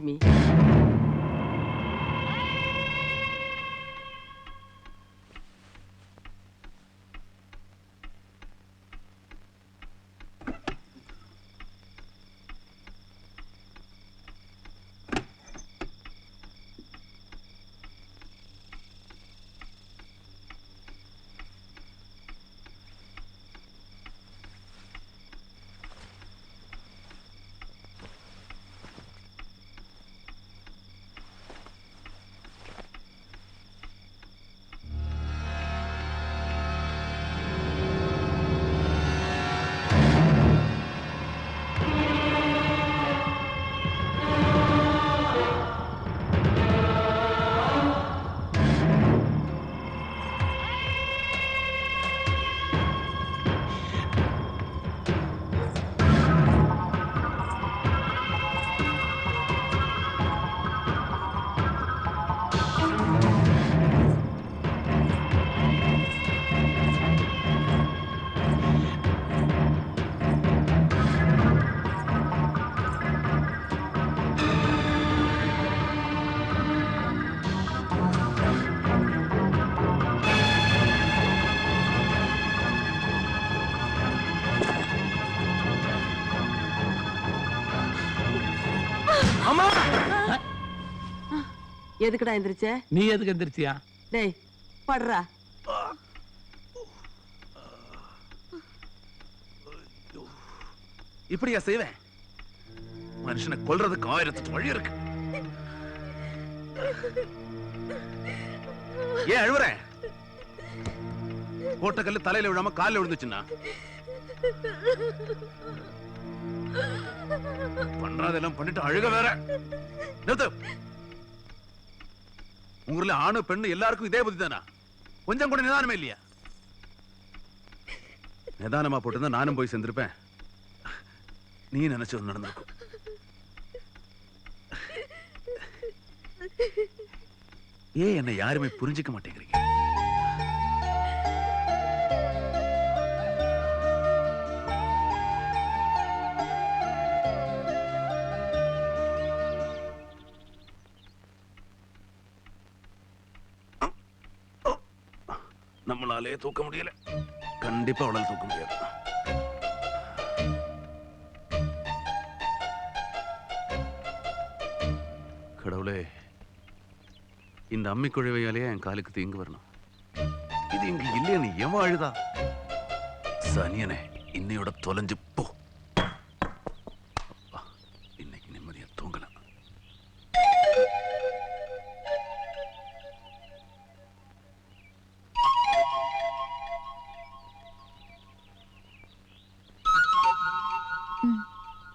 லட்சுமி. எதுக்குடா எந்திரிச்ச? நீ எதுக்கு எந்திரிச்சியா? டேய் படுறா. இப்படியா செய்வேன்? மனுஷனை கொல்றதுக்கு 1008 வழி இருக்கு. ஏன் அழுவுற? போட்ட கல்லு தலையில விழாம காலில் விழுந்துச்சுன்னா பண்றதெல்லாம் பண்ணிட்டு அழுக வேற. நிறுத்து. உங்கள ஆணு பெண்ணு எல்லாருக்கும் இதே புத்தி தானா? கொஞ்சம் கூட நிதானமே இல்லையா? நிதானமா போட்டு நானும் போய் சேர்ந்திருப்பேன். நீ நினைச்சு நடந்திருக்கும். ஏன் என்னை யாருமே புரிஞ்சுக்க மாட்டேங்கிறீங்க? நம்மளாலே தூக்க முடியல. கண்டிப்பா அவளால் தூக்க முடியாது. கடவுளே, இந்த அம்மி குழவையாலே என் காலுக்கு தீங்கு வரணும். இது இங்க இல்லையா? நீ எவன் அழுதா? சனியனே, இன்னையோட தொலைஞ்சு போ. இன்னைக்கு நிம்மதியா தூங்கலாம்.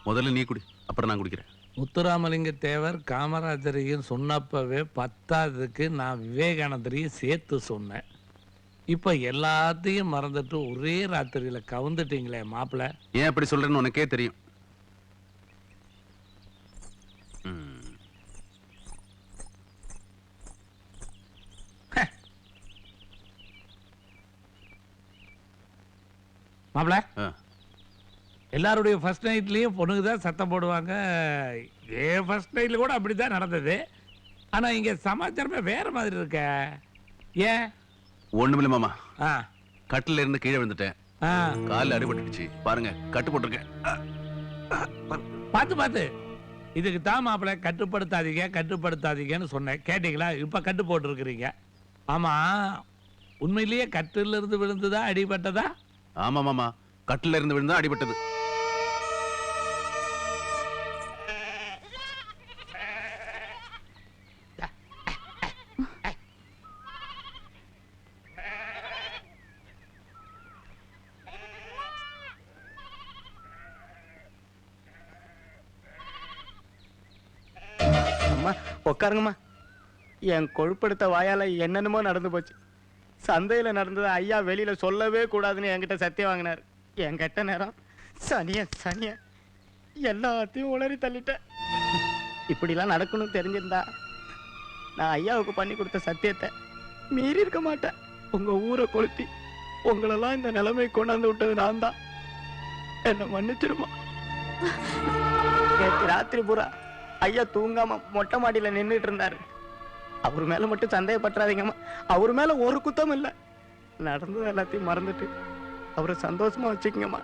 முதல்ல நீ குடி, அப்புறம் நான் குடிக்கிறேன். முத்துராமலிங்க தேவர் காமராஜரையும் சொன்னப்பவே 10ஆவதுக்கு நான் விவேகானந்தரையும் சேர்த்து சொன்னேன். இப்ப எல்லாத்தையும் மறந்துட்டு ஒரே ராத்திரியில கவுந்துட்டீங்களே மாப்பிள்ள. ஏன் அப்படி சொல்றேன்னு உனக்கே தெரியும். மாப்பிள்ள, எல்லாருடைய ஃபர்ஸ்ட் நைட்லயும் பொண்ணுக்கு தான் சத்தம் போடுவாங்க. ஏன் ஃபர்ஸ்ட் நைட்ல கூட அப்படிதான் நடந்தது. ஆனா இங்க சமாச்சாரமே வேற மாதிரி இருக்க. ஏன்? ஒண்ணுமில்ல மாமா, கட்டில இருந்து கீழே விழுந்துட்டேன். காலில் அடிபட்டுடுச்சு. பாருங்க, கட்டு போட்டிருக்கேன். பார்த்து இதுக்கு தான் மாப்பிள்ள கட்டுப்படுத்தாதீங்கன்னு சொன்னேன். கேட்டீங்களா? இப்ப கட்டு போட்டு இருக்கிறீங்க. ஆமா, உண்மையிலேயே கட்டில இருந்து விழுந்துதா அடிபட்டதா? ஆமா மாமா, கட்டில இருந்து விழுந்தா அடிபட்டது. உட்காருங்கம்மா. என் கொழுப்படுத்த வாயால என்னென்னமோ நடந்து போச்சு. சந்தையில நடந்தது ஐயா வெளியில சொல்லவே கூடாதுன்னு என்கிட்ட சத்தியம் வாங்கினார். என் கெட்ட நேரம் சனிய எல்லாத்தையும் உளறி தள்ளிட்டேன். இப்படிலாம் நடக்கணும்னு தெரிஞ்சிருந்தா நான் ஐயாவுக்கு பண்ணி கொடுத்த சத்தியத்தை மீறி இருக்க மாட்டேன். உங்க ஊரை கொளுத்தி உங்களெல்லாம் இந்த நிலைமை கொண்டாந்து விட்டது நான் தான். என்ன மன்னிச்சிருமா. நேற்று ராத்திரி பூரா ஐயா தூங்காம மொட்டை மாடியில நின்றுட்டு இருந்தாரு. அவர் மேல மட்டும் சந்தேகப்பட்டுறாதீங்கம்மா. அவர் மேல ஒரு குத்தம் இல்ல. நடந்தது எல்லாத்தையும் மறந்துட்டு அவரை சந்தோஷமா வச்சுக்கங்கம்மா.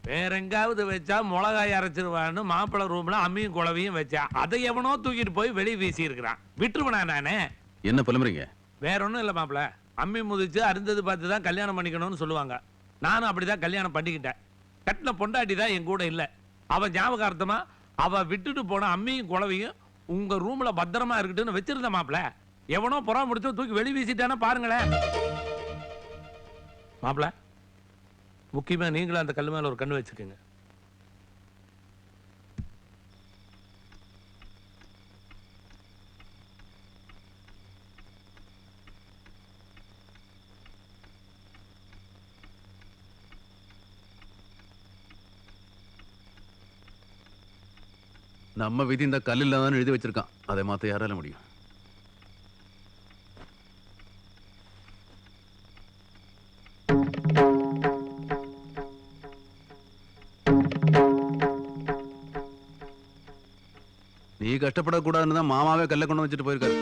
வேற எங்காவது வச்சா மிளகாய் அரைச்சிருவான்னு மாப்பிள்ளை ரூம்ல அம்மியும் குழவையும் வச்சா அதை எவனோ தூக்கிட்டு போய் வெளியே வீசி இருக்கிறான். விட்டுருவனா நானே? என்ன புலம்புறீங்க? வேற ஒண்ணும் இல்ல மாப்பிள்ள, அம்மி முதிச்சு அருந்தது பார்த்து தான் கல்யாணம் பண்ணிக்கணும்னு சொல்லுவாங்க. நானும் அப்படிதான் கல்யாணம் பண்ணிக்கிட்டேன். கட்டின பொண்டாட்டி தான் என் கூட இல்ல. அவ ஞாபகார்த்தமா அவ விட்டுட்டு போன அம்மியும் குழவையும் உங்க ரூம்ல பத்திரமா இருக்கட்டும்னு வச்சிருந்த மாப்பிள்ள. எவனோ புறா முடிச்சு தூக்கி வெளியே வீசிட்டானா பாருங்களேன். மாப்பிள்ள, முக்கியமா நீங்களும் அந்த கல்லு மேல ஒரு கண்ணு வச்சுக்கோங்க. நம்ம விதி இந்த கல்லில் தான் எழுதி வச்சிருக்கான். அதை மாத்த யாரால முடியும்? நீ கஷ்டப்படக்கூடாதுன்னு தான் மாமாவே கல்லை கொண்டு வச்சுட்டு போயிருக்காரு.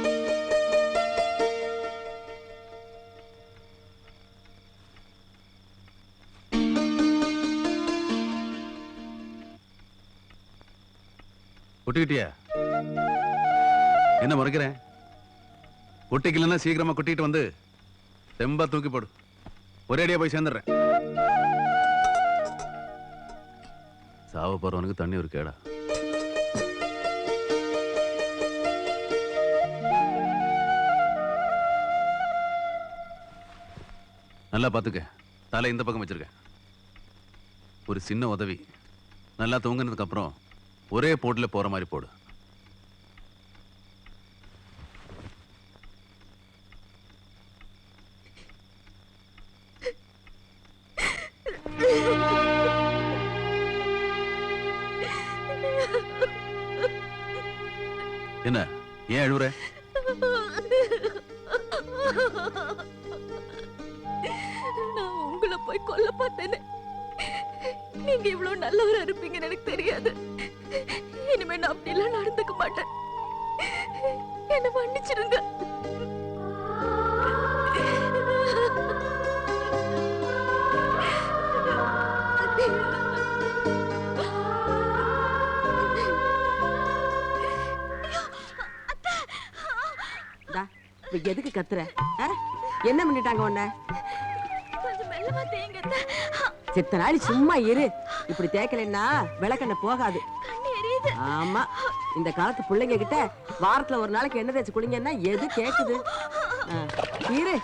ஒட்டிக்கிட்டியா? என்ன மறைக்கிறேன்? ஒட்டிக்கலன்னா சீக்கிரமா கொட்டிட்டு வந்து தெம்பா தூக்கி போடு. ஒரேடியா போய் சேர்ந்துடுறேன். சாவ போறவனுக்கு தண்ணி ஒரு கேடா. நல்லா பார்த்துக்க. தலை இந்த பக்கம் வச்சிருக்க. ஒரு சின்ன உதவி. நல்லா தூங்கினதுக்கு அப்புறம் ஒரே போட்ல போற மாதிரி போடு. என்ன ஏன் அழுவுற? நான் உங்களை போய் கொல்ல பார்த்தேன்னு நீங்க இவ்வளவு நல்லவரா இருப்பீங்கன்னு எனக்கு தெரியாது. இனிமே நான் அப்படி எல்லாம் நடந்துக்க மாட்டேன். என்ன மன்னிச்சிருங்க. எதுக்கு கத்துற? என்ன பண்ணிட்டாங்க உன்ன? கொஞ்சம் மெல்லமா தேங்க. செத்த நாளி சும்மா இரு. இப்படி தேக்கலைன்னா விளக்கெண்ண போகாது. ஆமா, இந்த காலத்து பிள்ளைங்க கிட்ட வாரத்துல ஒரு நாளைக்கு எண்ணெய் தேய்ச்சி குளிங்கன்னா எது கேக்குது? இரு.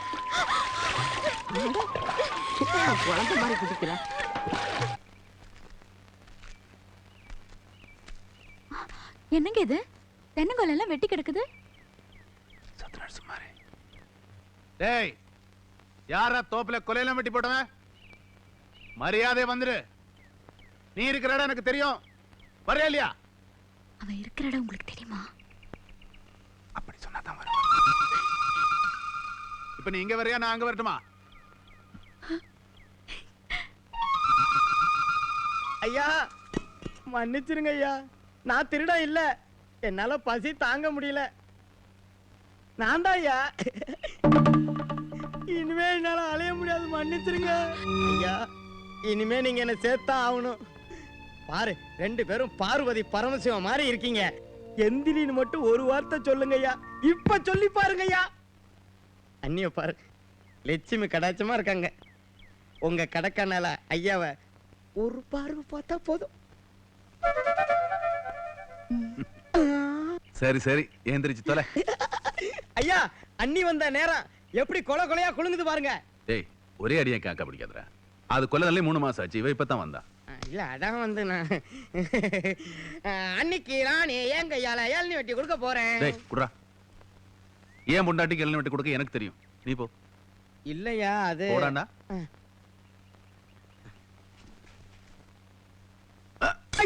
குழந்தை மாதிரி குடிக்கிற. என்னங்க இது? தென்னங்கோல் எல்லாம் வெட்டி கிடக்குது. டேய், யாரா தோப்புல கொலையெல்லாம் வெட்டி போட்டவன்? மரியாதை வந்துரு. நீ இருக்கிற இடம் எனக்கு தெரியும். வரையா இல்லையா? அவன் இருக்கிற இடம் உங்களுக்கு தெரியுமா? அப்படி சொன்னாதான் வரும். இப்ப நீ இங்க வரையா, நான் அங்க வரட்டுமா? ஐயா மன்னிச்சிருங்க ஐயா. நான் திருட இல்ல. என்னால பசி தாங்க முடியல. நான் தான் ஐயா. இனிமே என்னால அலைய முடியாது. மன்னிச்சிருங்க ஐயா. இனிமே நீங்க என்ன சேர்த்தா ஆகணும். பாரு, ரெண்டு பேரும் பார்வதி பரமசிவம் மாதிரி இருக்கீங்க. எந்திரின்னு மட்டும் ஒரு வார்த்தை சொல்லுங்க ஐயா. இப்ப சொல்லி பாருங்க ஐயா. அண்ணிய பாரு, லட்சுமி கடாச்சமா இருக்காங்க. உங்க கடக்கனால ஐயாவை ஒரு பார்வை பார்த்தா போதும். சரி சரி, ஏந்திரிச்சு தொலை. ஐயா, அண்ணி வந்த நேரம் எப்படி கொலை கொலையா குலுங்குது பாருங்க. டேய், ஒரே அடியா காக்கா பிடிக்காதடா. அது கொலை நல்ல 3 மாசம் ஆச்சு. இவ இப்பதான் வந்தா. இல்ல, அதான் வந்து நான் அன்னைக்கு நான் ஏன் கையால ஏழ்னி வெட்டி கொடுக்க போறேன். டேய் குடுறா. ஏன் பொண்டாட்டிக்கு எல்லாம் வெட்டி கொடுக்க எனக்கு தெரியும். நீ போ. இல்லையா, அது போடாண்டா.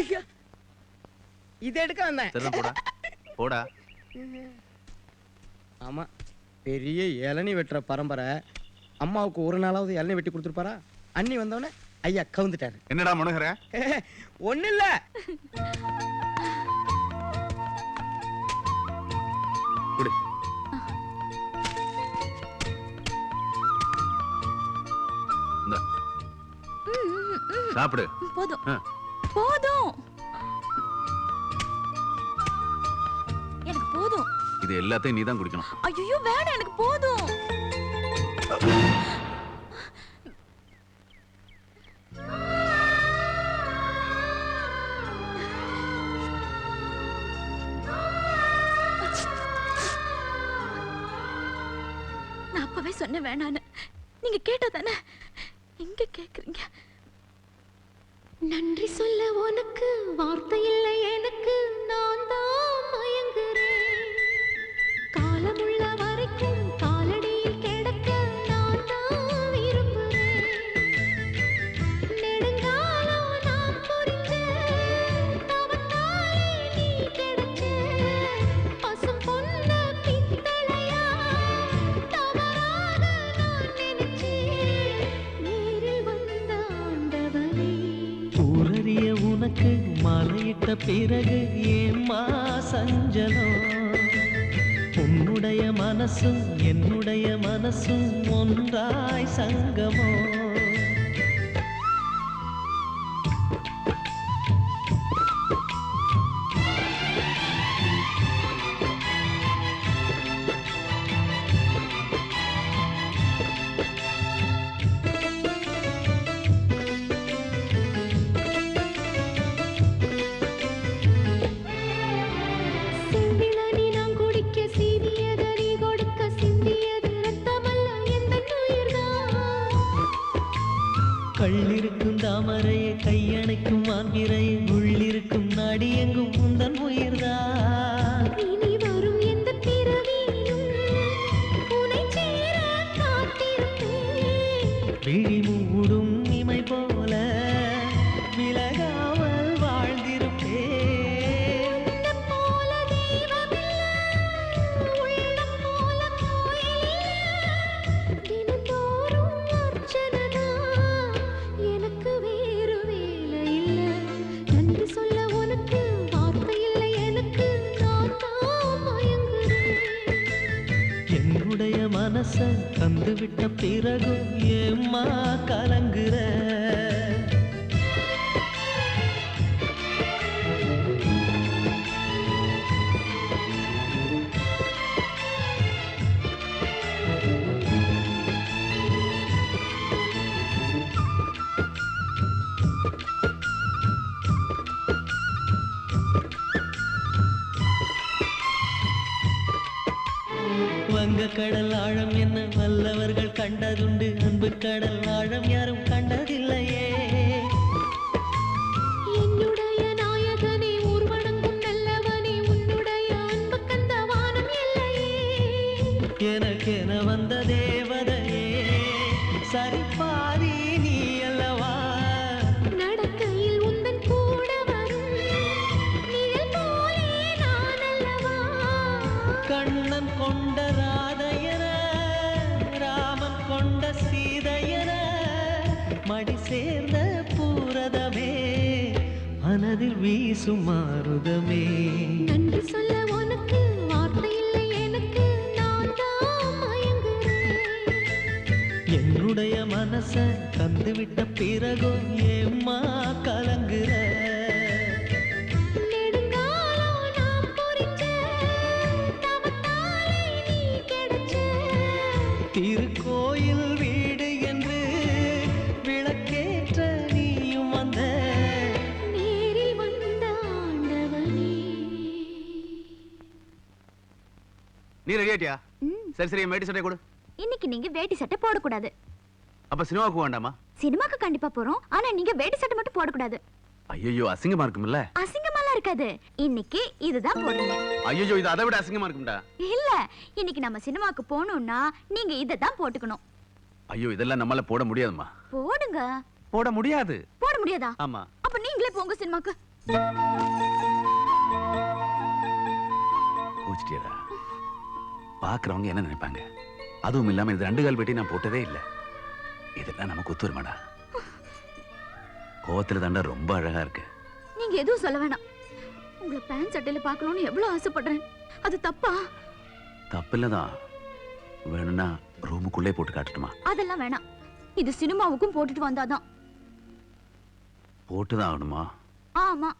ஐயா, இது எடுக்க வந்தேன். சரி போடா. போடா. ஆமா, பெரிய இளநி வெட்டுற பரம்பரை. அம்மாவுக்கு ஒரு நாளாவது இளநி வெட்டி கொடுத்துருப்பாரா? அண்ணி வந்தவொடனே ஐயா கவுந்துட்டாரு. என்னடா மனோகர? ஒண்ணு இல்ல. குடி. இந்தா. சாப்பிடு. போதும் ஆ. போதும், எனக்கு போதும். இது எல்லாத்தையும் நீ தான் குடிக்கணும். ஐயோ வேணாம், எனக்கு போதும். நான் அப்பவே சொன்னேன் வேணான்னு. நீங்க கேட்டா தானே எங்க கேக்குறீங்க? நன்றி சொல்ல உனக்கு வார்த்தை இல்லை எனக்கு, நான் தான் மயங்குறேன். காலமுள்ள வரைக்கும் காலடியில் கிடக்க நான் தான் விரும்புறேன். நெடுங்காலம் நான் புரிஞ்ச தவத்தாலே நீ கிடைச்ச பசும் பொன்ன பித்தளையா தவறாக நான் நினைச்சேன். நேரில் வந்த ஆண்டவனே, ஊரறிய உனக்கு மாலையிட்ட பிறகு ஏம்மா சஞ்சலம்? உன்னுடைய மனசும் என்னுடைய மனசும் ஒன்றாய் சங்கமோ? செம்பிளனி நான் குடிக்க சீவியத நீ கொடுக்க சிந்தியது ரத்தமல்ல எந்தன் உயிர்தான். கள்ளிருக்கும் தாமரையை கையணைக்கும் மான்பிரையை உள்ளிருக்கும் நாடி எங்கும் உந்தன் உயிர்தான். இனி வரும் எந்த பிறவியிலும் உன்னை சேர காத்திருப்பேன். விழி மூடும் இமை போல விலகாமல் வாழ்ந்திருப்பேன். உன்னைப் போல தெய்வமில்ல, உள்ளம் போல கோயிலில்ல. தினந்தோறும் அர்ச்சனைதான், எனக்கு வேறு வேலை இல்ல. நன்றி சொல்ல உனக்கு வார்த்தை இல்லை எனக்கு, நான் தான் மயங்குறேன். என்னுடைய மனச தந்துவிட்ட பிறகும் ஏம்மா கலங்குற? வங்கக்கடல் ஆழம் என்ன வல்லவர்கள் கண்டதுண்டு, அன்பு கடல் ஆழம் யாரும் கண்டதில்லையே. என்னுடைய நாயகனே ஊர்வணங்கும் நல்லவனே, உன்னுடைய அன்பு கந்த வானம் எல்லையே. எனக்கென வந்த தேவதையே சரிபாரி நீ அல்லவா? நடக்கையில் உந்தன் கூட வரும் நிழல் போலே நான் அல்லவா? கண்ணன் கொண்ட ராதையர ராமன் கொண்ட சீதையர மடி சேர்ந்த பூரதமே மனதில் வீசும் மாருதமே. நன்றி சொல்ல உனக்கு வார்த்தை இல்லை எனக்கு, நான் தான் மயங்குறேன். என்னுடைய மனச தந்துவிட்ட பிறகும் ஏம்மா கலங்குற? நெடுங்காலம் நான் புரிஞ்ச தவத்தாலே நீ கிடைச்ச திருக்கோயில் வீடு என்று விளக்கேற்ற நீயும் வந்த. நேரில் வந்த ஆண்டவனே. நீ ரெடியாட்டியா? சரி சரி, மேட்டி சட்டை கொடு. இன்னைக்கு நீங்க வேட்டி சட்டை போடக்கூடாது. அப்ப சினிமாவுக்கு வேண்டாமா? சினிமாக்கு கண்டிப்பா போறோம், ஆனா நீங்க வேட்டி சட்டை மட்டும் போடக்கூடாது. ஐயோ அசிங்கமா இருக்கும்ல. அசிங்கமாலாம் இருக்காது. இன்னைக்கு இதுதான் போடுங்க. ஐயோ இது அதை விட அசிங்கமா இருக்கும்டா. இல்ல, இன்னைக்கு நம்ம சினிமாக்கு போகணும்னா நீங்க இததான் போட்டுக்கணும். ஐயோ இதெல்லாம் நம்மளால போட முடியாதுமா. போடுங்க. போட முடியாது. போட முடியாதா? ஆமா. அப்ப நீங்களே போங்க சினிமாக்கு. பூச்சிட்டியடா. பாக்குறவங்க என்ன நினைப்பாங்க? அதுவும் இல்லாம இது 2 கால் வெட்டி நான் போட்டதே இல்லை. இதெல்லாம் நமக்கு ஒத்து வருமாடா? கோவத்துல தாண்டா ரொம்ப அழகா இருக்கு. நீங்க எதுவும் சொல்ல வேணாம். உங்களை பேண்ட் சட்டையில பார்க்கணும்னு எவ்வளவு ஆசைப்படுறேன். அது தப்பா? தப்பில்லதான். வேணும்னா ரூமுக்குள்ளே போட்டு காட்டட்டுமா? அதெல்லாம் வேணாம். இது சினிமாவுக்கும் போட்டுட்டு வந்தாதான். போட்டுதான் ஆகணுமா? ஆமா.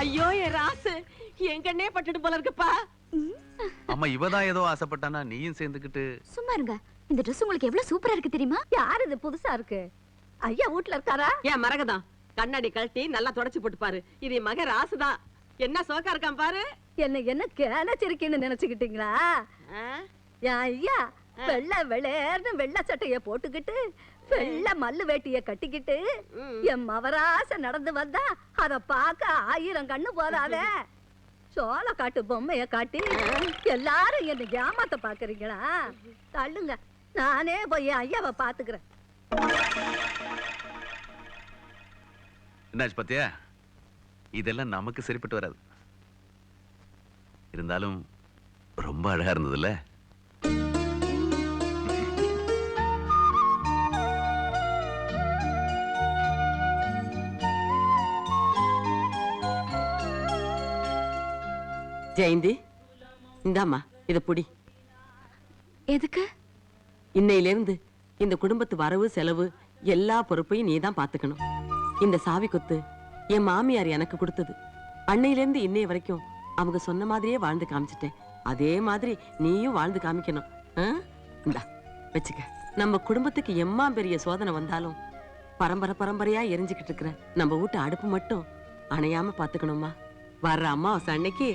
ஐயோ என் ராசு என் கண்ணே பட்டுட்டு போல இருக்குப்பா. அம்மா இவதான் ஏதோ ஆசைப்பட்டானா நீயும் சேர்ந்துக்கிட்டு? சும்மா இருங்க. இந்த Dress உங்களுக்கு எவ்வளவு சூப்பரா இருக்கு தெரியுமா? யார் இது புதுசா இருக்கு? ஐயா வீட்ல இருக்காரா? ஏன் மரகதம் கண்ணாடி கழட்டி நல்லா தொடச்சு போட்டு பாரு. இது என் மகன் ராசுதான். என்ன சோக்கா இருக்கான் பாரு. என்ன கேலச்சிருக்கேன்னு நினைச்சுக்கிட்டீங்களா? என் ஐயா வெள்ளை வெளேர்னு வெள்ளை சட்டைய போட்டுக்கிட்டு வெள்ளை மல்லு வேட்டிய கட்டிக்கிட்டு என் மவராச நடந்து வந்தா அத பார்க்க 1000 கண்ணு போதாதே. சோள காட்டு பொம்மைய காட்டி எல்லாரும் என்ன ஏமாத்த பாக்குறீங்களா? தள்ளுங்க, நானே போய் ஐயாவை பாத்துக்கிறேன். என்னாச்சு பாத்தியா? இதெல்லாம் நமக்கு சரிப்பட்டு வராது. இருந்தாலும் ரொம்ப அழகா இருந்ததுல்ல? ஜெயந்தி இந்தாம்மா இத புடி. எதுக்கு? இன்னையிலிருந்து இந்த குடும்பத்து வரவு செலவு எல்லா பொறுப்பையும் நீதான் பாத்துக்கணும். இந்த சாவி கொத்து என் மாமியார் எனக்கு கொடுத்தது. அன்னையிலிருந்து இன்னைய வரைக்கும் அவங்க சொன்ன மாதிரியே வாழ்ந்து காமிச்சிட்டேன். அதே மாதிரி நீயும் வாழ்ந்து காமிக்கணும். இந்தா வச்சுக்க. நம்ம குடும்பத்துக்கு எம்மா பெரிய சோதனை வந்தாலும் பரம்பரையா எரிஞ்சுக்கிட்டு இருக்கிற நம்ம வீட்டு அடுப்பு மட்டும் அணையாம பாத்துக்கணுமா? வர்ற அம்மாவாசை அன்னைக்கு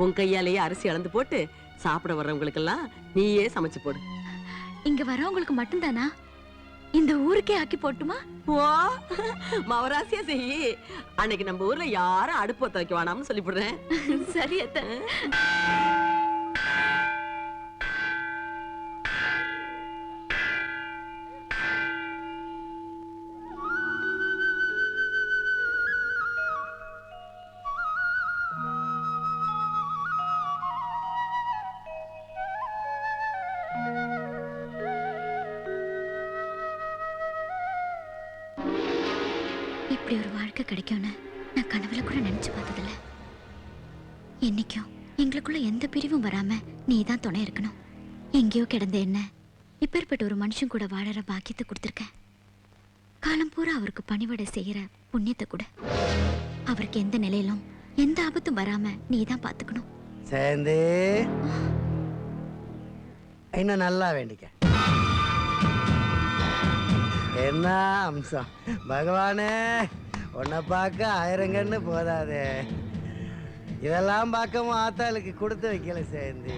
உன் கையாலேயே அரிசி அளந்து போட்டு சாப்பிட வர்றவங்களுக்கெல்லாம் நீயே சமைச்சு போடு. இங்க வரவங்களுக்கு மட்டும்தானா? இந்த ஊருக்கே ஆக்கி போட்டுமா? ஓ மவராசியா செய்யி. அன்னைக்கு நம்ம ஊர்ல யாரும் அடுப்பு பத்த வைக்க வேணாம்னு சொல்லி போடுறேன். சரி அத்தை. இப்படி ஒரு வாழ்க்கை கிடைக்கும்னு நான் கனவுல கூட நினைச்சு பார்த்ததில்ல. என்னைக்கும் எங்களுக்குள்ள எந்த பிரிவும் வராம நீ தான் துணை இருக்கணும். எங்கேயோ கிடந்த என்ன இப்பேற்பட்ட ஒரு மனுஷன் கூட வாழற பாக்கியத்தை கொடுத்துருக்க. காலம் பூரா அவருக்கு பணிவிடை செய்யற புண்ணியத்தை கூட. அவருக்கு எந்த நிலையிலும் எந்த ஆபத்தும் வராம நீ தான் பாத்துக்கணும். சேர்ந்து இன்னும் நல்லா வேண்டிக்க. என்ன அம்சம் பகவானே, உன்னை பார்க்க 1000 கண்ணு போதாதே. இதெல்லாம் பார்க்கவும் ஆத்தாளுக்கு கொடுத்து வைக்கல சேர்ந்து.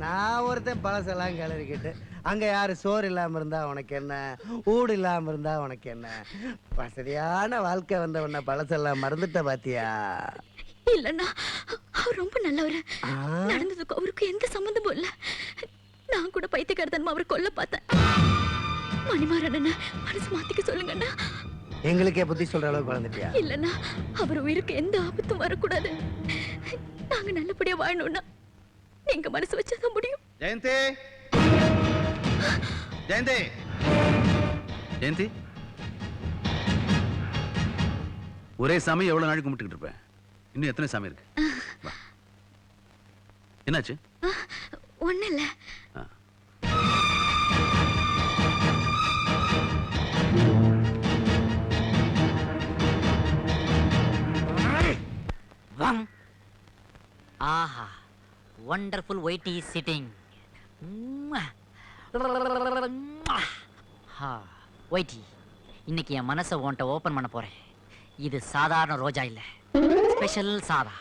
நான் ஒருத்தன் பழசெல்லாம் கிளறிக்கிட்டு அங்கே யார் சோறு இல்லாமல் இருந்தா உனக்கு என்ன, ஊடு இல்லாமல் இருந்தா உனக்கு என்ன? வசதியான வாழ்க்கை வந்த உன்னை பழசெல்லாம் மறந்துட்ட பாத்தியா? இல்லன்னா அவர் ரொம்ப நல்லவர். நடந்ததுக்கு அவருக்கு எந்த சம்பந்தமும் இல்ல. நான் கூட பைத்தியக்காரத்தனமா அவரை கொல்ல பார்த்தேன். மணிமாறன் மனசு மாத்திக்க சொல்லுங்கண்ணா. எங்களுக்கே புத்தி சொல்ற அளவுக்கு வளர்ந்துட்டியா? இல்லன்னா அவர் உயிருக்கு எந்த ஆபத்தும் வரக்கூடாது. நாங்க நல்லபடியா வாழணும்னா நீங்க மனசு வச்சாதான் முடியும். ஜெயந்தி, ஜெயந்தி, ஜெயந்தி, ஒரே சாமி எவ்வளவு நாளைக்கு கும்பிட்டுக்கிட்டு இருப்பேன்? இன்னும் எத்தனை சாமி இருக்கு? என்னாச்சு? ஒண்ணு இல்ல. ஆஹா, wonderful whitey is sitting. whitey, இன்னைக்கு என் மனசை உன்கிட்ட ஓபன் பண்ண போறேன். இது சாதாரண ரோஜா இல்ல, ஸ்பெஷல் சாதா.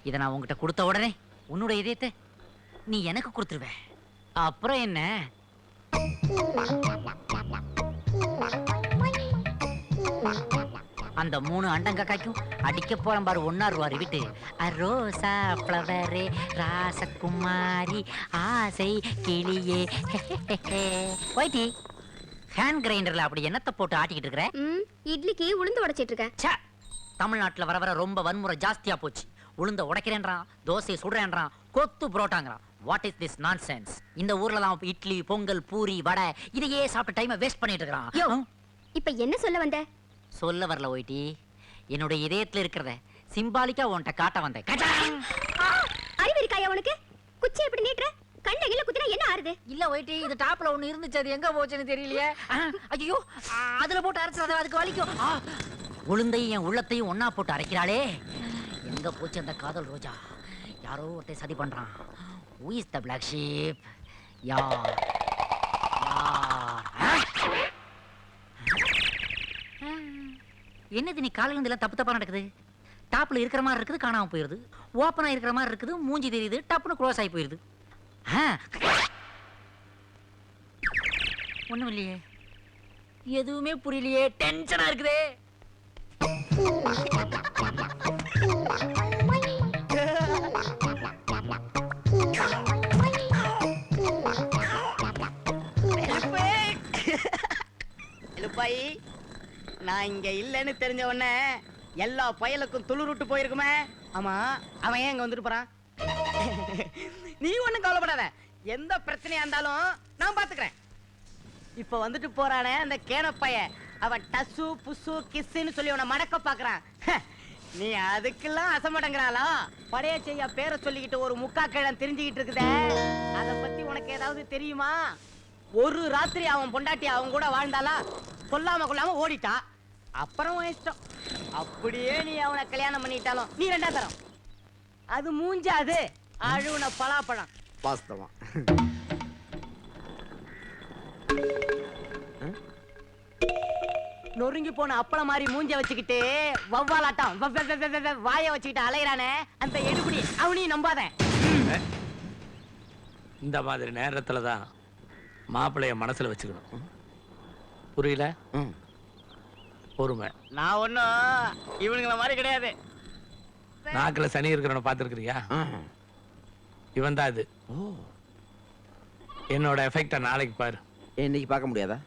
இதை நான் உன்கிட்ட கொடுத்த உடனே உன்னோட இதயத்தை நீ எனக்கு கொடுத்துருவ. அப்புறம் என்ன? அந்த 3 அண்டங்காய்க்கும் அடிக்க போறேன் பாரு 1 ரூபாய் விட்டு. ரோசா ஃப்ளவரே ராசகுமாரி ஆசை கிளியே. போயிட்டி ஹேண்ட் கிரைண்டர்ல அப்படி என்னத்தை போட்டு ஆட்டிக்கிட்டு இருக்கிற? இட்லிக்கு உளுந்து உடைச்சிட்டு இருக்கேன். ச்சே, தமிழ்நாட்டுல வர வர ரொம்ப வன்முறை ஜாஸ்தியா போச்சு. உளுந்த உடைக்கிறேன்றான், தோசையை சுடுறேன்றான், கொத்து புரோட்டாங்கிறான். What is this nonsense? இந்த ஊர்ல தான் இட்லி பொங்கல் பூரி வடை இதையே சாப்பிட்டு டைமை வேஸ்ட் பண்ணிட்டு இருக்கான். இப்ப என்ன சொல்ல வந்த? சொல்ல வரல ஓய்டி, என்னோட இதயத்துல இருக்கிறத சிம்பாலிக்கா உன்கிட்ட காட்ட வந்தேன். அறிவு இருக்காயா உனக்கு? குச்சி எப்படி நீட்டுற? கண்டையில குத்தினா என்ன ஆறுது? இல்ல ஓய்டி, இது டாப்ல ஒண்ணு இருந்துச்சு, அது எங்க போச்சுன்னு தெரியலையே. ஐயோ, அதுல போட்டு அரைச்சது அதுக்கு வலிக்கும். உளுந்தையும் என் உள்ளத்தையும் ஒன்னா போட்டு அரைக்கிறாளே, எங்க போச்சு அந்த காதல் ரோஜா? யாரோ ஒருத்தன் சதி பண்றான். Who is the black sheep? யார்? என்னது நீ காலையில இருந்து எல்லாம் தப்பு தப்பா நடக்குது? டாப்ல இருக்கிற மாதிரி இருக்குது, காணாம போயிருது. ஓப்பனா இருக்கிற மாதிரி இருக்குது, மூஞ்சி தெரியுது, டப்புன்னு க்ளோஸ் ஆகி போயிருது. ஒண்ணும் இல்லையே, எதுவுமே புரியலையே, டென்ஷனா இருக்குதே. நான் இங்க இல்லன்னு தெரிஞ்ச உடனே எல்லா பயலுக்கும் துளுருட்டு போயிருக்குமே. ஆமா, அவன் ஏன் இங்க வந்துட்டு போறான்? நீ ஒண்ணும் கவலைப்படாத, எந்த பிரச்சனையா இருந்தாலும் நான் பாத்துக்கிறேன். இப்ப வந்துட்டு போறானே அந்த கேனப்பைய, அவன் டசு புசு கிஸ்ன்னு சொல்லி உன்னை மடக்க பாக்குறான். நீ அதுக்கெல்லாம் அசமடங்கிறாளா? படைய செய்ய பேரை சொல்லிக்கிட்டு ஒரு முக்கா கிழம் தெரிஞ்சுக்கிட்டு இருக்குதே, அத பத்தி உனக்கு ஏதாவது தெரியுமா? ஒரு ராத்திரி அவன் பொண்டாட்டி அவன் கூட வாழ்ந்தாளா? கொல்லாம கொல்லாம ஓடிட்டா. அப்புறம் இஷ்டம். அப்படியே நீ அவனை கல்யாணம் பண்ணிட்டாலும் நீ 2ஆம் தரம். அது மூஞ்சாது அழுவுன பலாப்பழம். வாஸ்தவம். நொறுங்கி போன அப்பளம் மாதிரி மூஞ்ச வச்சுக்கிட்டு வவ்வாலாட்டம் வாய வச்சுக்கிட்டு அலையிறானே அந்த எடுபடி, அவனையும் நம்பாத. இந்த மாதிரி நேரத்துலதான் மாப்பிள்ளைய மனசுல வச்சுக்கணும். புரியல? பொறுமை. நான் ஒன்னும் இவனுங்கள மாதிரி கிடையாது. நாக்குல சனி இருக்கிறவன பாத்துருக்கிறியா? இவன் தான் இது. என்னோட எஃபெக்ட நாளைக்கு பாரு. இன்னைக்கு பார்க்க முடியாதா?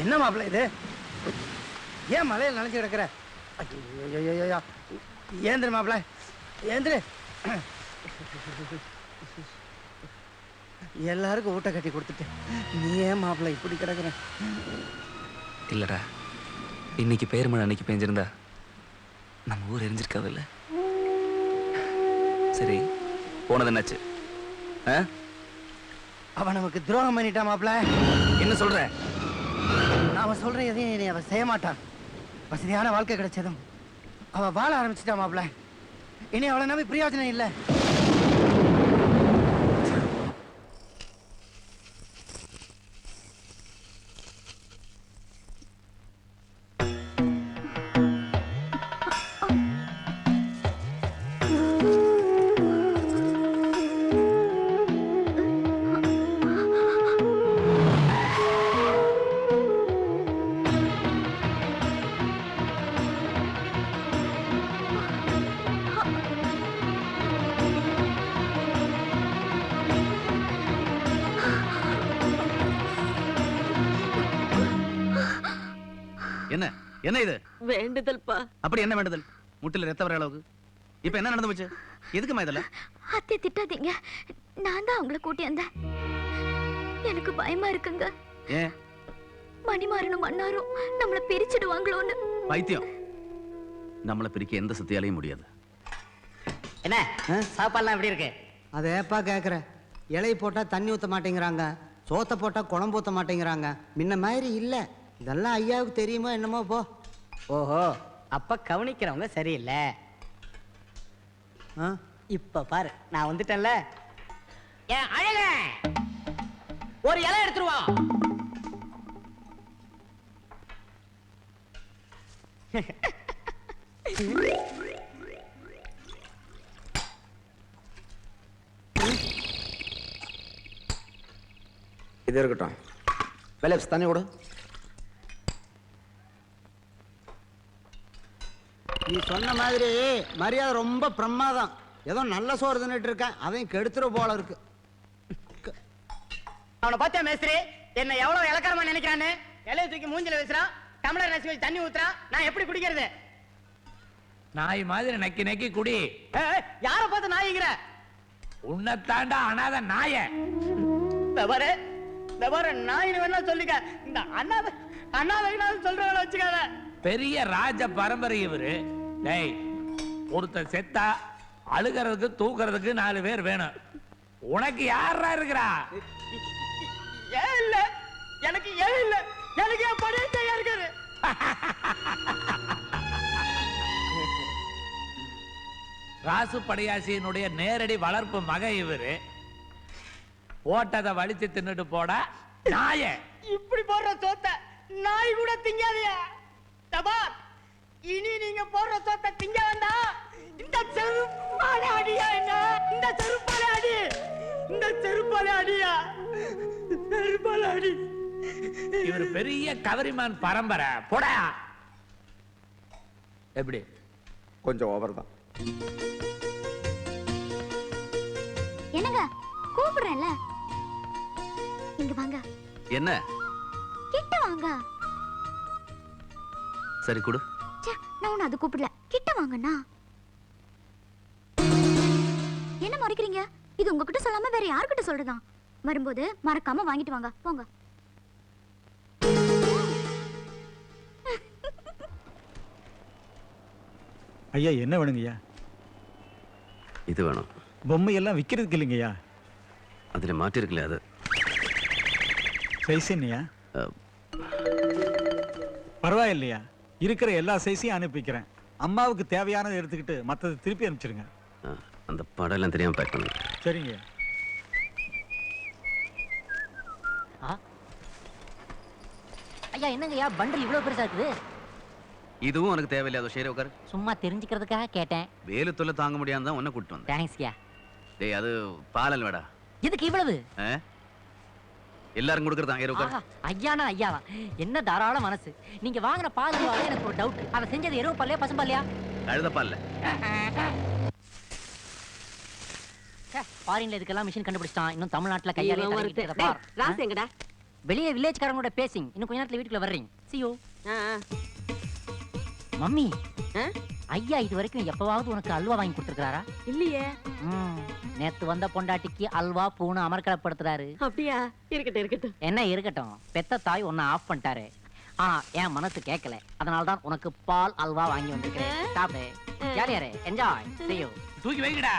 என்ன மாப்பிள்ள இது? ஏன் மலையில நினைச்சு கிடக்குற? ஏந்திர மாப்பிள்ள, ஏந்திர. எல்லாருக்கும் ஊட்ட கட்டி கொடுத்துட்டு நீ ஏன் மாப்பிள்ள இப்படி கிடக்குற? இல்லடா, இன்னைக்கு பேர் மழை அன்னைக்கு பெஞ்சிருந்தா நம்ம ஊர் எரிஞ்சிருக்காது இல்ல. சரி, போனது என்னாச்சு? அவன் நமக்கு துரோகம் பண்ணிட்டான் மாப்பிள்ள. என்ன சொல்ற? அவன் சொல்ற எதையும் அவன் செய்ய மாட்டான். வசதியான வாழ்க்கை கிடைச்சதும் அவன் வாழ ஆரம்பிச்சுட்டான் மாப்பிள்ள. இனி அவளை நம்பி பிரயோஜனம் இல்லை. என்ன என்ன இது? வேண்டுதல்ப்பா. அப்படி என்ன வேண்டுதல்? முட்டில ரத்த வர அளவுக்கு இப்ப என்ன நடந்து போச்சு? எதுக்குமா இதெல்லாம்? அத்தை திட்டாதீங்க, நான் தான் அவங்கள கூட்டி வந்தேன். எனக்கு பயமா இருக்குங்க. ஏன்? மணிமாறனும் மன்னாரும் நம்மள பிரிச்சிடுவாங்களோன்னு. பைத்தியம், நம்மள பிரிக்க எந்த சக்தியாலையும் முடியாது. என்ன சாப்பாடுலாம் எப்படி இருக்கு? அதை ஏப்பா கேட்குற? இலை போட்டால் தண்ணி ஊற்ற மாட்டேங்கிறாங்க, சோத்தை போட்டால் குழம்பு ஊற்ற மாட்டேங்கிறாங்க. முன்ன மாதிரி இல்லை. இதெல்லாம் ஐயாவுக்கு தெரியுமோ என்னமோ போ. ஓஹோ, அப்ப கவனிக்கிறவங்க சரியில்லை. இப்ப பாரு நான் வந்துட்டேன்ல. ஏன் அழக ஒரு இலை எடுத்துருவா. இது இருக்கட்டும். பெலப்ஸ் தண்ணி கொடு. நீ சொன்ன மாதிரி மரியாதை ரொம்ப பிரமாதம். ஏதோ நல்ல சோறு தின்னுட்டு இருக்கேன், அதையும் கெடுத்துரு போல இருக்கு. அவனை பார்த்தா மேஸ்திரி என்ன எவ்வளவு இலக்காரமா நினைக்கிறான்னு. இலையை தூக்கி மூஞ்சில வீசுறான், டம்ளர் நசி வச்சு தண்ணி ஊத்துறான். நான் எப்படி குடிக்கிறது? நாய் மாதிரி நக்கி நக்கி குடி. யார பார்த்து நாய்ங்கிற? உன்னை தாண்டா அனாத நாய. நாயின்னு வேணா சொல்லிக்க. இந்த அண்ணாதை சொல்றவள வச்சுக்காத. பெரிய ராஜ பரம்பரை இவரு. டேய், ஒருத்தர் செத்தா அழுகிறதுக்கு தூக்குறதுக்கு 4 பேர் வேணும். உனக்கு யாரா இருக்கிறா? ஏன் இல்ல? எனக்கு ஏன் இல்ல? எனக்கு என் படையா இருக்காரு. ராசு படையாசியினுடைய நேரடி வளர்ப்பு மக இவரு. ஓட்டதை வலிச்சு தின்னுட்டு போட நாய. இப்படி போடுற சோத்த நாய் கூட திங்காதயா. தபார், இனி நீங்க போடுற சோத்த திங்க வேண்டாம். இந்த செருப்பாலே அடியா என்ன? இந்த செருப்பாலே அடி. இந்த செருப்பாலே அடியா. செருப்பாலே அடி. இவர் பெரிய கவரிமான் பரம்பரை. போடா. எப்படி? கொஞ்சம் ஓவர் தான். என்னங்க கூப்பிடுறேன்ல, இங்க வாங்க. என்ன? கிட்ட வாங்க. சரி கொடு. நான் உன்னை அது கூப்பிடல, கிட்ட வாங்கண்ணா. என்ன மறைக்கிறீங்க? இது உங்ககிட்ட சொல்லாம வேற யார்கிட்ட சொல்றதா? வரும்போது மறக்காம வாங்கிட்டு வாங்க. போங்க. ஐயா என்ன வேணுங்கய்யா? இது வேணும். பொம்மை எல்லாம் விற்கிறதுக்கு இல்லைங்கய்யா. அதில் மாட்டிருக்கல அது. சைஸ் என்னையா? பரவாயில்லையா, இருக்கிற எல்லா சைஸையும் அனுப்பிக்கிறேன். அம்மாவுக்கு தேவையானதை எடுத்துக்கிட்டு மற்றதை திருப்பி அனுப்பிச்சிருங்க. அந்த படம் எல்லாம் தெரியாம பேக் பண்ணுங்க. சரிங்க. ஐயா என்னங்கய்யா பண்டில் இவ்வளவு பெருசா இருக்குது? இதுவும் உனக்கு தேவையில்லையா? ஷேர் உட்காரு. சும்மா தெரிஞ்சுக்கிறதுக்காக கேட்டேன். வேலு தொல்லை தாங்க முடியாம தான் உன்னை கூட்டிட்டு வந்தேன். தேங்க்ஸ்யா. டேய், அது பாலல் வேடா. எதுக்கு இவ்வளவு? எல்லாரும் கொடுக்கறதா? ஏறு உட்காரு. ஐயானா ஐயாதான். என்ன தாராள மனசு. நீங்க வாங்குற பால் எனக்கு ஒரு டவுட். அதை செஞ்சது எருவு பால்லையா பசும் பால்லையா? கழுத பால்ல. ஃபாரின்ல இதுக்கெல்லாம் மிஷின் கண்டுபிடிச்சான். இன்னும் தமிழ்நாட்டுல கையால வெளியே வில்லேஜ்காரங்களோட பேசிங். இன்னும் கொஞ்ச நேரத்துல வீட்டுக்குள்ள வர்றீங்க. See you. மம்மி, ஐயா இது வரைக்கும் எப்பவாவது உனக்கு அல்வா வாங்கி கொடுத்துருக்காரா? இல்லையே. நேத்து வந்த பொண்டாட்டிக்கு அல்வா பூனை அமர்க்கலப்படுத்துறாரு. அப்படியா? இருக்கட்டும் இருக்கட்டும். என்ன இருக்கட்டும், பெத்த தாய் உன்னை ஆஃப் பண்ணிட்டாரு. ஆனா என் மனசு கேட்கல. அதனாலதான் உனக்கு பால் அல்வா வாங்கி வந்திருக்கேன். சாப்பிடு, ஜாலியாரு, என்ஜாய். See you. தூக்கி வைங்கடா.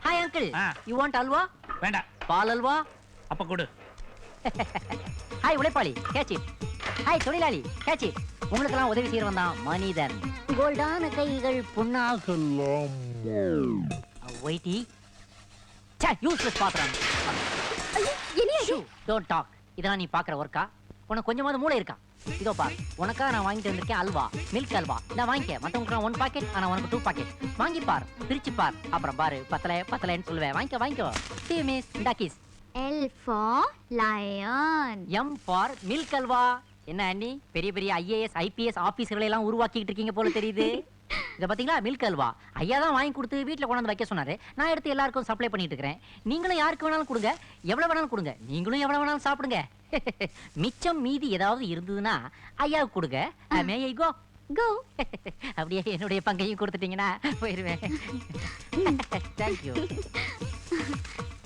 Hi uncle, you want halwa? வேண்டாம். பால் அல்வா? அப்ப கொடு. ஹாய் உழைப்பாளி, கேட்ச் இட். ஹாய் தொழிலாளி, கேட்ச் இட். உங்களுக்கெல்லாம் உதவி செய்யறவன் தான் மனிதன். கோல்டான கைகள் புண்ணாகலாம். வெயிட்டி. சே, யூஸ்லெஸ் பாத்திரம். Don't talk. இதெல்லாம் நீ பாக்குற ஒர்க்கா? உனக்கு கொஞ்சமாவது மூளை இருக்கா? இதோ பார், உனக்காக நான் வாங்கிட்டு வந்திருக்கேன் அல்வா, மில்க் அல்வா. நான் வாங்கிக்க. மத்தவங்களுக்கு 1 பாக்கெட், ஆனா உனக்கு 2 பாக்கெட். வாங்கி பார், பிரிச்சு பார், அப்புறம் பாரு பத்தலைன்னு சொல்லுவேன். வாங்கிக்கோ வாங்கிக்கோ. See you miss. இந்தா kiss. L for lion. M for milk halwa. என்ன அண்ணி, பெரிய பெரிய IAS IPS ஆபீசர்களை எல்லாம் உருவாக்கிட்டு இருக்கீங்க போல தெரியுது. இத பாத்தீங்களா, மில்க் அல்வா. ஐயா தான் வாங்கி கொடுத்து வீட்டுல கொண்டாந்து வைக்க சொன்னாரு. நான் எடுத்து எல்லாருக்கும் சப்ளை பண்ணிட்டு இருக்கேன். நீங்களும் யாருக்கு வேணாலும் கொடுங்க, எவ்வளவு வேணாலும் கொடுங்க. நீங்களும் எவ்வளவு வேணாலும் சாப்பிடுங்க. மிச்சம் மீதி ஏதாவது இருந்ததுன்னா ஐயாவுக்கு கொடுங்க. மே ஐ கோ? Go. அப்படியே என்னுடைய பங்கையும் கொடுத்துட்டீங்கன்னா போயிருவேன். தேங்க்யூ.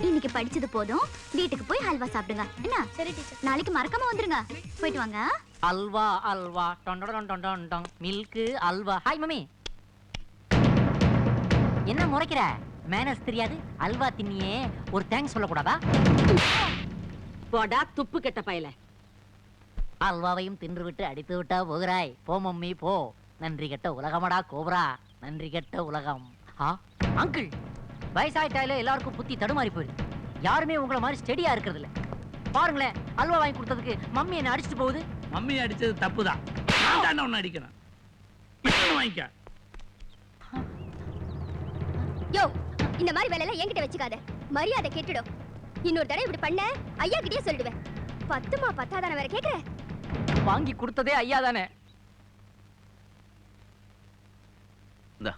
இன்னைக்கு படிச்சது போதும், வீட்டுக்கு போய் ஹல்வா சாப்பிடுங்க. என்ன? சரி டீச்சர். நாளைக்கு மறக்காம வந்துருங்க. போயிட்டு வாங்க. அல்வா அல்வா டொண்டொண்டொண்டொண்டொண்டொங் மில்க் அல்வா. Hi mummy. என்ன முறைக்கிற? மேனர்ஸ் தெரியாது? அல்வா தின்னியே, ஒரு தேங்க்ஸ் சொல்லக்கூடாதா? போடா துப்பு கெட்ட பயல. அல்வாவையும் தின்று விட்டு அடித்து விட்டா போகிறாய். போ மம்மி போ. நன்றி கெட்ட உலகமடா கோபரா, நன்றி கெட்ட உலகம். அங்கிள் வயசாயிட்டாலே எல்லாருக்கும் புத்தி தடுமாறி போயிடுது. யாருமே உங்களை மாதிரி ஸ்டெடியா இருக்கிறது இல்ல. பாருங்களேன், அல்வா வாங்கி கொடுத்ததுக்கு மம்மி என்ன அடிச்சுட்டு போகுது. மம்மி அடிச்சது தப்புதான். நான் தானே ஒன்னு அடிக்கிறேன். வாங்கிக்க. யோ, இந்த மாதிரி வேலையெல்லாம் என்கிட்ட வச்சுக்காத. மரியாதை கெட்டுடும். இன்னொரு தடவை இப்படி பண்ண ஐயா கிட்டே சொல்லிடுவேன். 10மா 10 வேற கேக்குற? வாங்கி கொடுத்ததே ஐயா தானே. இந்தா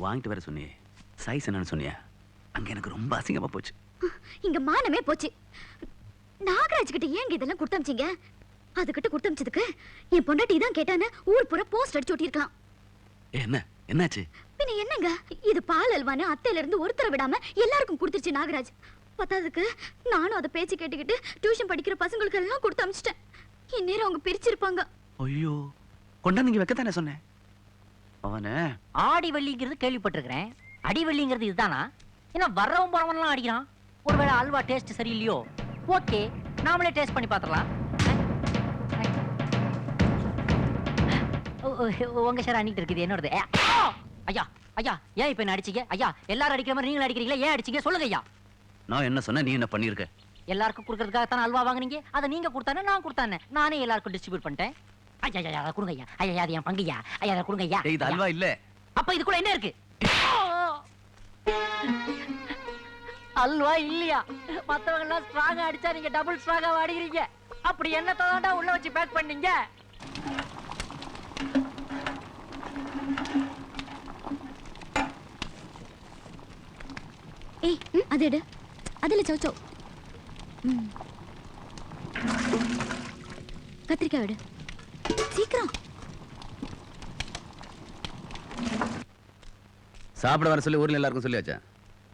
வாங்கிட்டு வர சொன்னியே, சைஸ் என்னன்னு சொன்னியா? அங்க எனக்கு ரொம்ப அசிங்கமா போச்சு. இங்க மானமே போச்சு. நாகராஜ் கிட்ட ஏங்க இதெல்லாம் கொடுத்தமிச்சீங்க? அதுகிட்ட கொடுத்தமிச்சதுக்கு என் பொண்டாட்டி தான் கேட்டான்னு ஊர் பூரா போஸ்ட் அடிச்சு ஒட்டிருக்கலாம். என்னாச்சு? பின்ன என்னங்க, இது பால் அல்வான்னு அத்தையில இருந்து ஒருத்தர விடாம எல்லாருக்கும் கொடுத்துருச்சு நாகராஜ். பத்தாததுக்கு நானும் அதை பேச்சு கேட்டுக்கிட்டு டியூஷன் படிக்கிற பசங்களுக்கு எல்லாம் கொடுத்து அமிச்சிட்டேன். இந்நேரம் அவங்க பிரிச்சிருப்பாங்க. ஐயோ, கொண்டா நீங்க வைக்கத்தானே சொன்னேன். அவனை ஆடி வெள்ளிங்கிறது கேள்விப்பட்டிருக்கிறேன். அடி வெள்ளிங்கிறது இதுதானா? ஏன்னா வர்றவன் போறவன்லாம் அடிக்கிறான். ஒருவேளை அல்வா டேஸ்ட் சரியில்லையோ? ஓகே, நாமளே டேஸ்ட் பண்ணி பார்த்துடலாம். உங்க சார் அன்னிட்டு இருக்குது என்னோடது. ஐயா ஐயா, ஏன் இப்ப என்ன அடிச்சீங்க? ஐயா, எல்லாரும் அடிக்கிற மாதிரி நீங்களும் அடிக்கிறீங்களா? ஏன் அடிச்சீங்க சொல்லுங்க ஐயா. நான் என்ன சொன்ன, நீ என்ன பண்ணிருக்க? எல்லாருக்கும் கொடுக்கறதுக்காக தானே அல்வா வாங்குனீங்க. அதை நீங்க கொடுத்தானே நான் கொடுத்தானே, நானே எல்லாருக்கும் டிஸ்ட்ரிபியூட் பண்ணிட்டேன். ஐயா ஐயா, அதை கொடுங்க ஐயா. ஐயா, அது என் பங்குயா. ஐயா, அதை கொடுங்க ஐயா. இது அல்வா இல்ல. அப்ப இதுக்குள்ள என்ன இருக்கு? அல்வா இல்லையா? மத்தவங்க எல்லாம் ஸ்ட்ராங்கா அடிச்சா நீங்க டபுள் ஸ்ட்ராங்கா அடிக்கிறீங்க. அப்படி என்ன தாண்டா உள்ள வச்சு பேக் பண்ணீங்க? ஏய், அது எடு. அதுல சௌ சௌ. கத்திரிக்காய் எடு. சீக்கிரம். சாப்பிட வர சொல்லி ஊர்ல எல்லாருக்கும் சொல்லியாச்சா?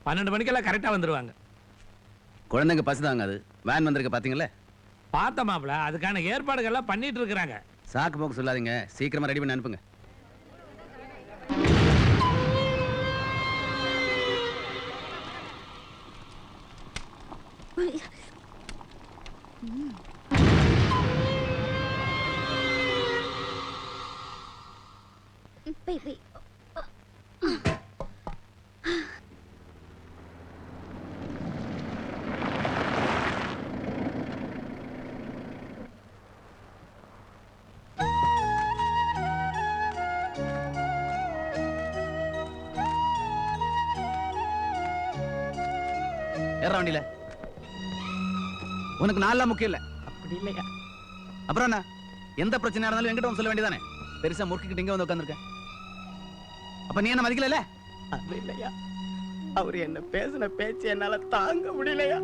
12 மணிக்கெல்லாம் கரெக்டா வந்துருவாங்க. குழந்தைங்க பசிதாங்க. அது வேன் வந்திருக்க பாத்தீங்களா? பார்த்த மாப்பிள, அதுக்கான ஏற்பாடுகள்லாம் பண்ணிட்டு இருக்கிறாங்க. சாக்கு போக்கு சொல்லாதீங்க, சீக்கிரமா ரெடி பண்ணி அனுப்புங்க. போய் போய். ஏற வண்டியில. உனக்கு நாளெல்லாம் முக்கியம் இல்ல. அப்படி இல்லையா? அப்புறம் என்ன, எந்த பிரச்சனையா இருந்தாலும் என்கிட்ட வந்து சொல்ல வேண்டியதானே? பெருசா முறுக்கிக்கிட்டு இங்க வந்து உட்காந்துருக்க. அப்ப நீ என்ன மதிக்கல? அது இல்லையா, அவர் என்ன பேசின பேச்சு என்னால தாங்க முடியலையா.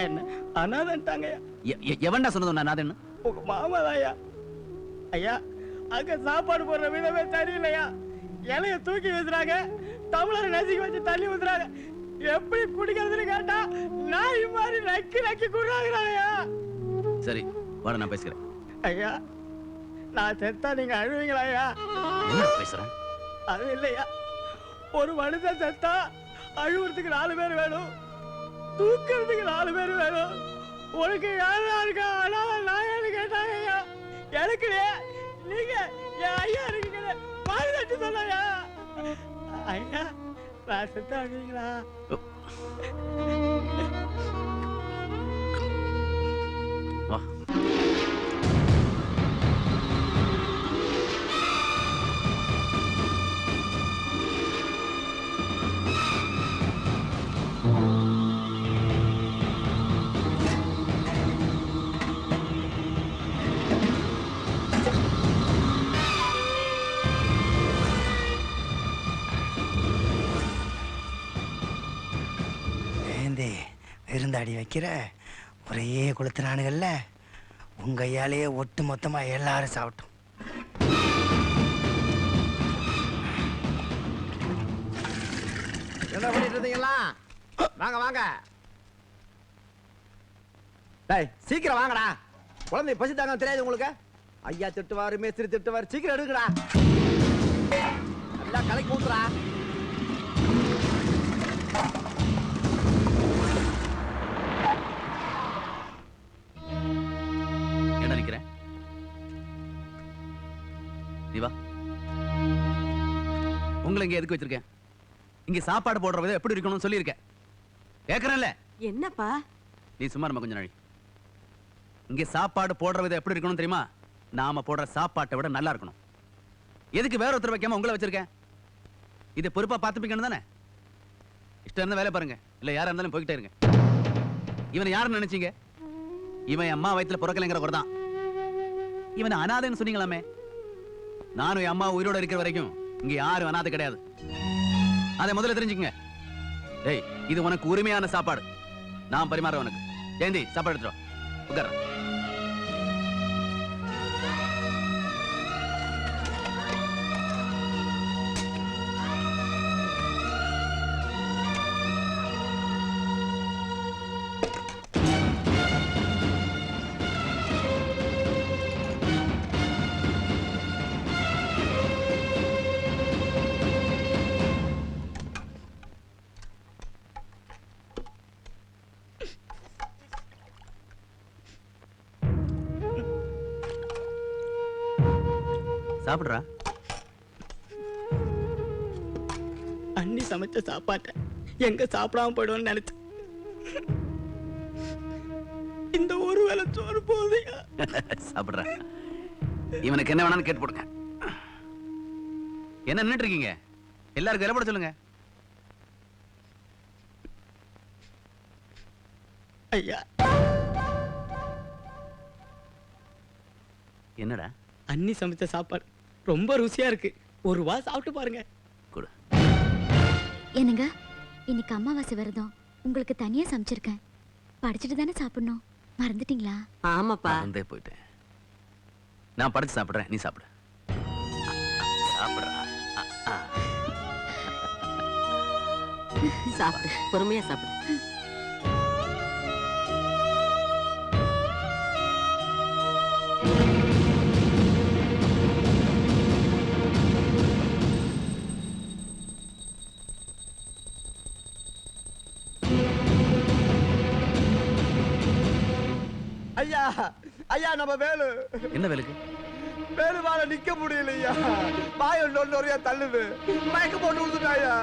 என்ன அனாதன்ட்டாங்கய்யா. எவன்டா சொன்னது நான் அனாதன்னு? உங்க மாமாதாயா. ஐயா, அங்க சாப்பாடு போடுற விதமே சரியில்லையா. இலைய தூக்கி வச்சுறாங்க, தமிழரை நசுக்கி வச்சு தண்ணி ஊத்துறாங்க. எப்படி குடிக்கிறதுன்னு கேட்டா நாய் மாதிரி நக்கி நக்கி குடுறாங்கய்யா. சரி வாட, நான் பேசுகிறேன். ஐயா, நான் செத்தா நீங்க அழுவீங்களா ஐயா? என்ன பேசுறேன்? அது இல்லையா, ஒரு மனுஷன் செத்தா அழுவுறதுக்கு 4 பேர் வேணும், தூக்கிறதுக்கு 4 பேர் வேணும். உனக்கு யாரா இருக்கா நாயான்னு கேட்டாங்க ஐயா. எனக்கு நீங்க என் ஐயா இருக்கீங்க பாரு தட்டு சொன்னாயா. ஐயா, நான் செத்தா அழுவீங்களா? வா. விருந்தாடி வைக்கிற ஒரே கொளுத்துனானுங்கள்ல, உங்க கையாலேயே ஒட்டு மொத்தமா எல்லாரும் சாப்பிட்டோம். என்ன பண்ணிட்டு இருந்தீங்களா? வாங்க வாங்க. டேய், சீக்கிரம் வாங்கடா. குழந்தை பசி தாங்க தெரியாது உங்களுக்கு? ஐயா திட்டுவாரு, மேஸ்திரி திட்டுவாரு. சீக்கிரம் எடுங்கடா. நல்லா கலக்கி ஊத்துறா. என்ன நிக்கிறேன்? நீ வா. உங்களை இங்க எதுக்கு வச்சிருக்கேன்? இங்க சாப்பாடு போடுற விதம் எப்படி இருக்கணும்னு சொல்லியிருக்கேன். கேட்கறேன்ல? என்னப்பா? நீ சும்மா இருமா கொஞ்ச நாள். இங்க சாப்பாடு போடுற விதம் எப்படி இருக்கணும் தெரியுமா? நாம போடுற சாப்பாட்டை விட நல்லா இருக்கணும். எதுக்கு வேற ஒருத்தர் வைக்காம உங்களை வச்சிருக்கேன்? இதை பொறுப்பா பார்த்துப்பீங்கன்னு தானே? இஷ்டம் இருந்தா வேலை பாருங்க, இல்ல யாரா இருந்தாலும் போய்கிட்டே இருங்க. இவனை யாருன்னு நினைச்சீங்க? இவன் என் அம்மா வயித்துல பிறக்கலைங்கிற ஒரு தான். இவனை அனாதைன்னு சொன்னீங்களாமே. நானும் என் அம்மா உயிரோட இருக்கிற வரைக்கும் இங்க யாரும் அனாதை கிடையாது. அதை முதல்ல தெரிஞ்சுக்கங்க. டேய், இது உனக்கு உரிமையான சாப்பாடு. நான் பரிமாற உனக்கு. ஜெயந்தி, சாப்பாடு எடுத்துட்டு வா. உட்கார. சாப்பிடுறா. அண்ணி சமைச்ச சாப்பாட்டை எங்க சாப்பிடாம போயிடுவோம்னு நினைச்சேன். இந்த ஒரு வேளை சோறு போதையா? சாப்பிடுறா. இவனுக்கு என்ன வேணாலும் கேட்டு போடுங்க. என்ன நின்னுட்டு இருக்கீங்க? எல்லாருக்கும் இலை போட சொல்லுங்க. ஐயா. என்னடா? அண்ணி சமைச்ச சாப்பாடு ரொம்ப ருசியா இருக்கு. ஒரு வா சாப்பிட்டு பாருங்க. கொடு. என்னங்க, இன்னைக்கு அமாவாசை விரதம். உங்களுக்கு தனியா சமைச்சிருக்கேன். படிச்சுட்டு தானே சாப்பிடணும். மறந்துட்டீங்களா? ஆமாப்பா. வந்தே போயிட்டேன். நான் படிச்சு சாப்பிடுறேன், நீ சாப்பிடு. சாப்பிடுறா. சாப்பிடு, பொறுமையா சாப்பிடு. ஐயா, ஐயா, நம்ம வேலு. என்ன வேலுக்கு? வேலு வாழ நிக்க முடியலையா? வாய நொறியா தள்ளுது. மயக்க போட்டு விழுந்துட்டாயா?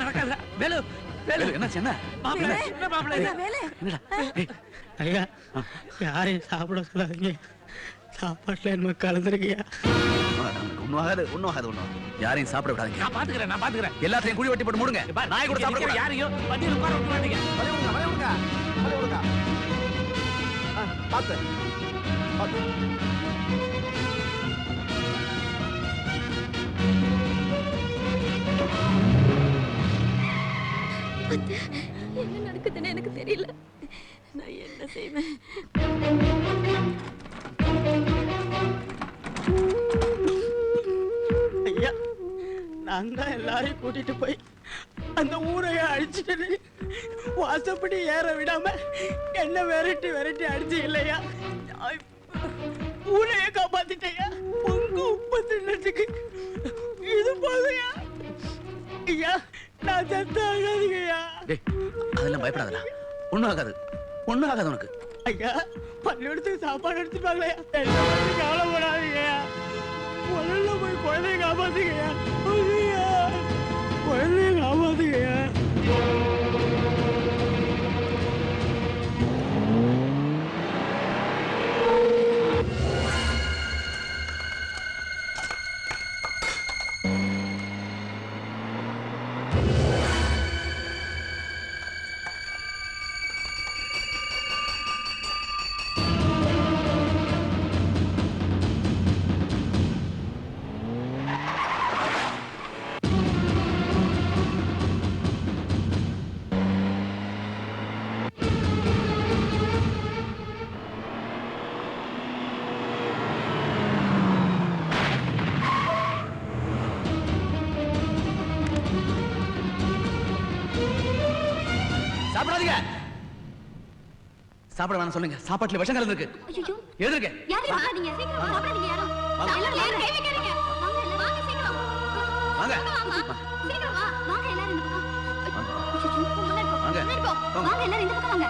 நடக்காத. வேலு, வேலு, என்ன சின்ன மாப்பிள்ளை, என்ன மாப்பிள்ளை? என்னடா? ஐயா, யாரையும் சாப்பிட சொல்லாதீங்க. சாப்பாட்டுல என்ன கலந்துருக்கியா? ஒண்ணும் யாரையும் சாப்பிட விடாதீங்க. நான் பாத்துக்கிறேன். எல்லாத்தையும் குழி வெட்டி போட்டு மூடுங்க. நாய் கூட சாப்பிட கூடாது. யாரையும் வண்டியில் உட்கார விட்டு வாங்க. வலை விடுங்க. பாத்து. என்ன நடக்குதுன்னு எனக்கு தெரியல. நான் என்ன செய்வேன்? ஐயா, நான் தான் எல்லாரையும் கூட்டிட்டு போய் அந்த ஊரைய அடிச்சுட்டு வாசப்படி ஏற விடாம என்ன விரட்டி அடிச்சு இல்லையா? ஊரைய காப்பாத்திட்டேயா. உங்க உப்பு தின்னத்துக்கு இது போதையா? ஐயா, நான் செத்து ஆகாதீங்கய்யா. அதெல்லாம் பயப்படாதடா. ஒண்ணும் ஆகாது உனக்கு. ஐயா, பள்ளிக்கூடத்துக்கு சாப்பாடு எடுத்துட்டு வாங்கலையா? எல்லாம் வந்து கவலைப்படாதீங்கய்யா. முதல்ல போய் குழந்தைய காப்பாத்துங்கய்யா. குழந்தைய காப்பாத்துங்கய்யா. சாப்பிடாதீங்க. சாப்பிட வேணாம் சொல்லுங்க. சாப்பாட்டுல விஷம் கலந்து இருக்கு. ஐயோ, எழுதுங்க. யாரும் சாப்பிடாதீங்க. சீக்கிரம் சாப்பிடாதீங்க யாரும். எல்லாரும் யாரும் கை வைக்காதீங்க. வாங்க சீக்கிரம். வாங்க. சீக்கிரம் வா. வாங்க எல்லாரும் இந்த பக்கம். ஐயோ, முன்னாடி போ. வாங்க. முன்னாடி போ. வாங்க எல்லாரும் இந்த பக்கம் வாங்க.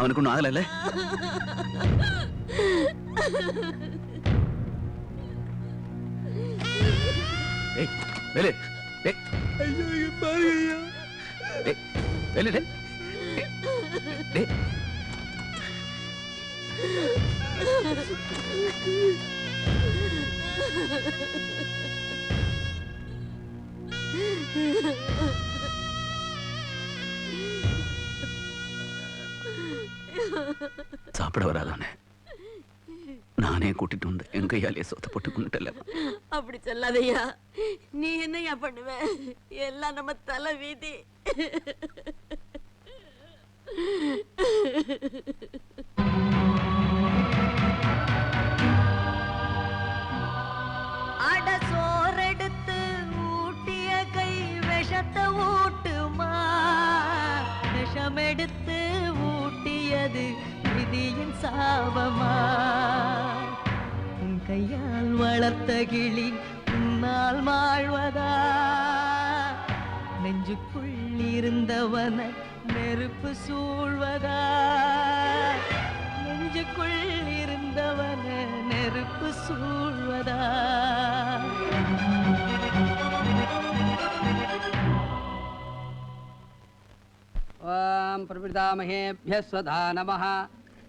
அவனுக்கு ஒன்றும் ஆகல இல்ல? ஏய் வேலு, டேய் ஐயோ பாருங்க ஐயா. டேய் வேலு, டேய் டேய் சாப்பிட வராதானே? நானே கூட்டிட்டு வந்து என் கையாலே சோத்த போட்டு கொண்டுட்டல. அப்படி சொல்லாதய்யா. நீ என்னய்யா பண்ணுவ? எல்லாம் நம்ம தலை வீதி. அட சோறெடுத்து ஊட்டிய கை விஷத்தை ஊட்டுமா? விஷமெடுத்து ஊட்டியது விதியின் சாபமா? உன் கையால் வளர்த்த கிளி உன்னால் வாழ்வதா? நெஞ்சுக்குள் இருந்தவன நெருப்பு சூழ்வதா? நெஞ்சுக்குள் இருந்தவன நெருப்பு சூழ்வதா? ஓம் பிரபிதாமகேபிய ஸ்வதா நமஹ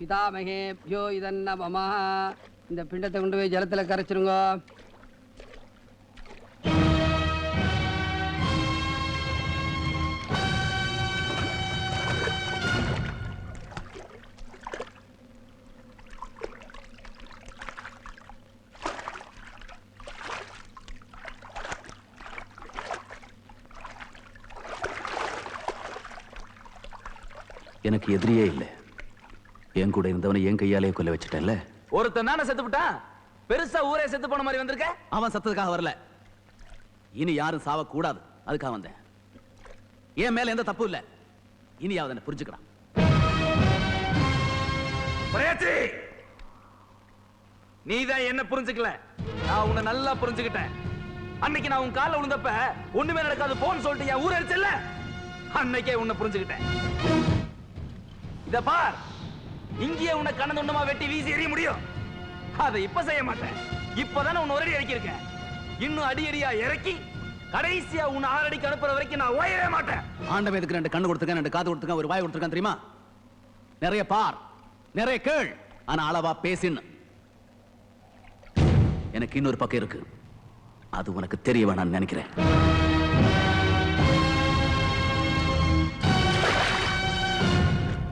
பிதாமகேபியோ இதன்ன மமஹ. இந்த பிண்டத்தை கொண்டு போய் ஜலத்துல கரைச்சிருங்க. எனக்கு எதிரியே இல்லை. என் கூட இருந்தவனை என் கையாலே கொல்ல வச்சுட்டேன்ல. ஒருத்தன் தானே செத்து விட்டான். பெருசா ஊரே செத்து போன மாதிரி வந்திருக்க. அவன் சத்ததுக்காக வரல. இனி யாரும் சாவ கூடாது, அதுக்காக வந்தேன். என் மேல எந்த தப்பு இல்ல. இனியாவது என்ன புரிஞ்சுக்கிறான். நீதான் என்ன புரிஞ்சுக்கல. நான் உன்னை நல்லா புரிஞ்சுக்கிட்டேன். அன்னைக்கு நான் உன் கால விழுந்தப்ப ஒண்ணுமே நடக்காது போன்னு சொல்லிட்டு என் ஊர் அடிச்சல. அன்னைக்கே உன்னை புரிஞ்சுக்கிட்டேன். இத பார், இங்கேயே உன்னை கண்ணந்துண்டமா வெட்டி வீசி எறிய முடியும். அதை இப்ப செய்ய மாட்டேன். இப்பதானே உன்னை ஒரு அடி அடிக்கிருக்கேன். இன்னும் அடி அடியா இறக்கி கடைசியா உன்னை 6 அடிக்கு அனுப்புற வரைக்கும் நான் ஓயவே மாட்டேன். ஆண்டவன் எதுக்கு 2 கண்ணு கொடுத்துருக்கேன், 2 காது கொடுத்துருக்கேன், ஒரு வாய் கொடுத்துருக்கான் தெரியுமா? நிறைய பார், நிறைய கேள், ஆனா அளவா பேசின்னு. எனக்கு இன்னொரு பக்கம் இருக்கு. அது உனக்கு தெரிய வேணாம்னு நினைக்கிறேன்.